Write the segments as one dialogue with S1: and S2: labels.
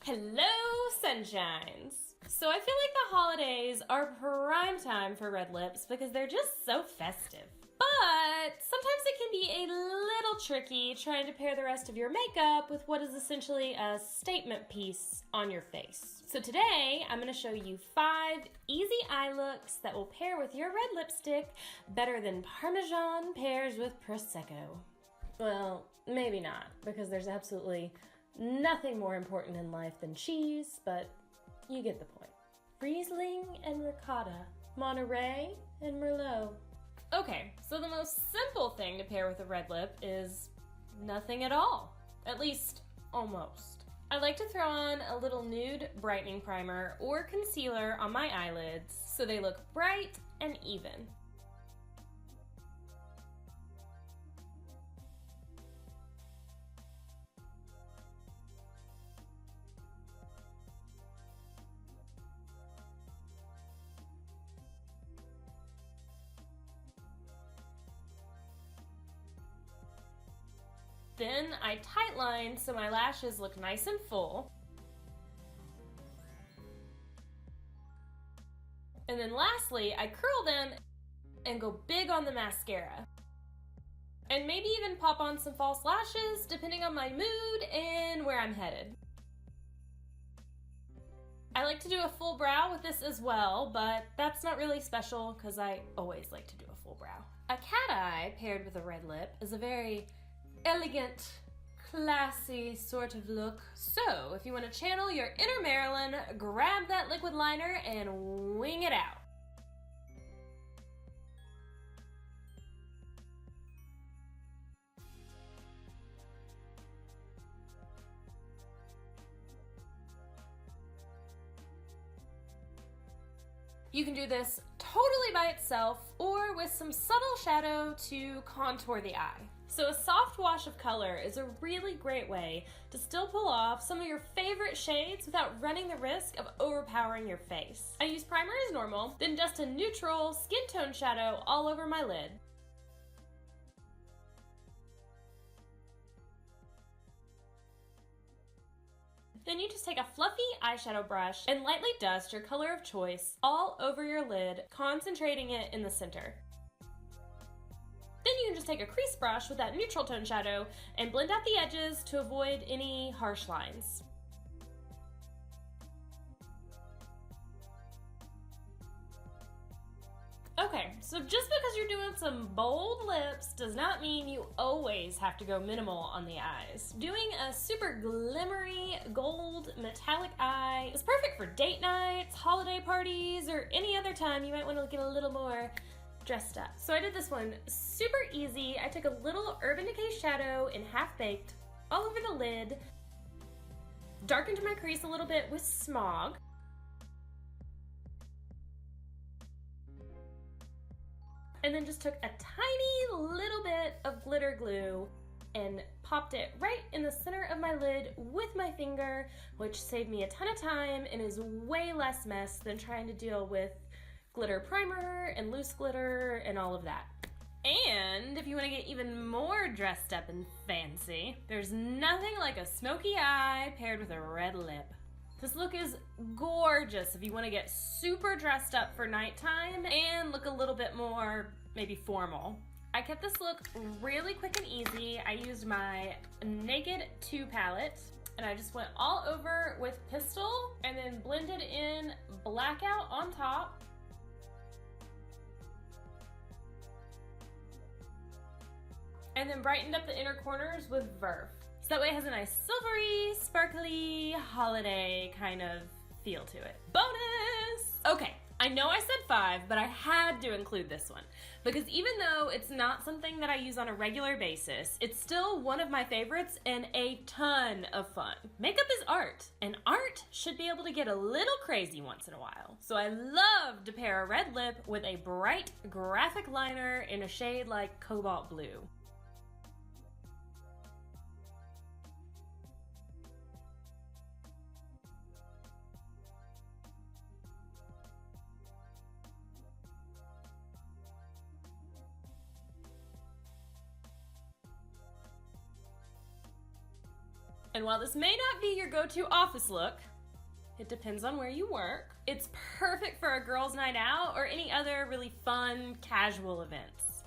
S1: Hello, sunshines! So I feel like the holidays are prime time for red lips because they're just so festive. But sometimes it can be a little tricky trying to pair the rest of your makeup with what is essentially a statement piece on your face. So today, I'm going to show you 5 easy eye looks that will pair with your red lipstick better than Parmesan pairs with Prosecco. Well, maybe not, because there's absolutely nothing more important in life than cheese, but you get the point. Riesling and ricotta, Monterey and Merlot. Okay, so the most simple thing to pair with a red lip is nothing at all. At least, almost. I like to throw on a little nude brightening primer or concealer on my eyelids so they look bright and even. Then I tightline so my lashes look nice and full. And then lastly, I curl them and go big on the mascara. And maybe even pop on some false lashes depending on my mood and where I'm headed. I like to do a full brow with this as well, but that's not really special because I always like to do a full brow. A cat eye paired with a red lip is a very elegant, classy sort of look. So if you want to channel your inner Marilyn, grab that liquid liner and wing it out. You can do this totally by itself or with some subtle shadow to contour the eye. So a soft wash of color is a really great way to still pull off some of your favorite shades without running the risk of overpowering your face. I use primer as normal, then just a neutral skin tone shadow all over my lid. Then you just take a fluffy eyeshadow brush and lightly dust your color of choice all over your lid, concentrating it in the center. Then you can just take a crease brush with that neutral tone shadow and blend out the edges to avoid any harsh lines. Okay, so just because you're doing some bold lips does not mean you always have to go minimal on the eyes. Doing a super glimmery gold metallic eye is perfect for date nights, holiday parties, or any other time you might want to get a little more dressed up. So I did this one super easy. I took a little Urban Decay shadow in Half Baked all over the lid, darkened my crease a little bit with Smog, and then just took a tiny little bit of glitter glue and popped it right in the center of my lid with my finger, which saved me a ton of time and is way less mess than trying to deal with glitter primer and loose glitter and all of that. And if you want to get even more dressed up and fancy, there's nothing like a smoky eye paired with a red lip. This look is gorgeous if you want to get super dressed up for nighttime and look a little bit more maybe formal. I kept this look really quick and easy. I used my Naked 2 palette and I just went all over with Pistol and then blended in Blackout on top. And then brightened up the inner corners with Verve. So that way it has a nice silvery, sparkly, holiday kind of feel to it. Bonus! Okay, I know I said 5, but I had to include this one. Because even though it's not something that I use on a regular basis, it's still one of my favorites and a ton of fun. Makeup is art, and art should be able to get a little crazy once in a while. So I love to pair a red lip with a bright graphic liner in a shade like cobalt blue. And while this may not be your go-to office look, it depends on where you work, it's perfect for a girls' night out or any other really fun, casual events.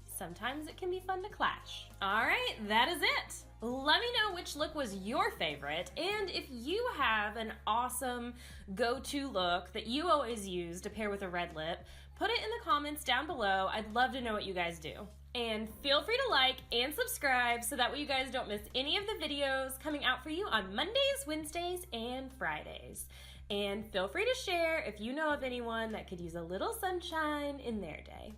S1: Sometimes it can be fun to clash. All right, that is it. Let me know which look was your favorite, and if you have an awesome go-to look that you always use to pair with a red lip, put it in the comments down below. I'd love to know what you guys do. And feel free to like and subscribe so that way you guys don't miss any of the videos coming out for you on Mondays, Wednesdays, and Fridays. And feel free to share if you know of anyone that could use a little sunshine in their day.